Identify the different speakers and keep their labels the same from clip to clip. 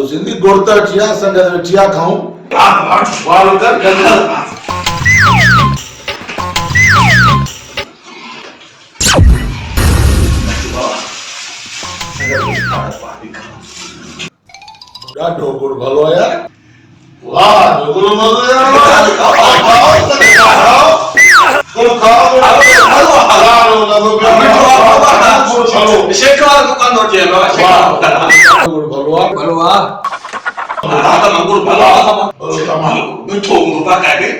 Speaker 1: सिंधी गुड़ता ठिया संगत में ठिया खाऊं वाल कर ॾाढो गुड़ भलो आहे यार वाह गुड़ मज़ो यार गुड़ खाओ
Speaker 2: शेखर दुकान होती है बाबा
Speaker 1: गुड़ भलो आहे
Speaker 2: भलो आ आता मंगुर भलो आ मिठो मुंगो पाका के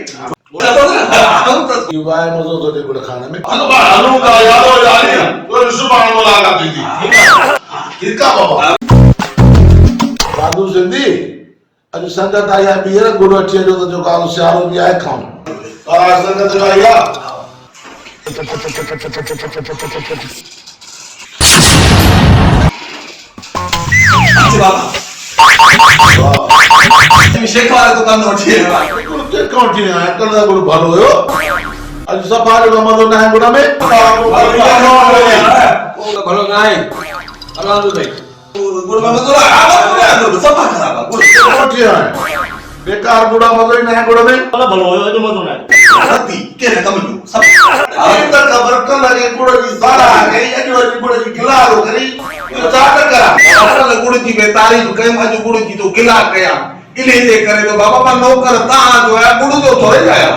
Speaker 1: ये वाह मज़ो तो दे गुड़ खाने में
Speaker 3: हलो का यारो यारी तो सुभान मुलाकात दीदी ठीक है बाबा
Speaker 1: साधु सिंधी अॼु संगत आई आहे ॿीहर गुड़ अची जो त जो कालो सियारो बि आहे खाऊं
Speaker 3: संगत आई आहे
Speaker 2: शेखर दुकान होती है
Speaker 1: के काउंटी है कल दा गुड़ भलो हुयो अॼु सफ़ा जो मज़ो न आहे गुड़ में
Speaker 2: भलो ना है हलो आंदो भाई गुड़ में मज़ो आ सफा खराब गुड़
Speaker 1: काउंटी है बेकार गुड़ा मज़ो ही न आहे गुड़ में
Speaker 3: भलो हुयो जो मज़ो न आहे
Speaker 2: सती के कम सब
Speaker 1: अरे त ख़बर कल लगे गुड़ जी सारा गई अॼु वरी गुड़ जी गिलारो करी इहो छा करा
Speaker 2: असल गुड़ जी बे तारीफ कयम अॼु गुड़ जी तो गिला कया इने जे करे तो बाबा मां नौकर ता जो है गुड़ जो थोड़े आया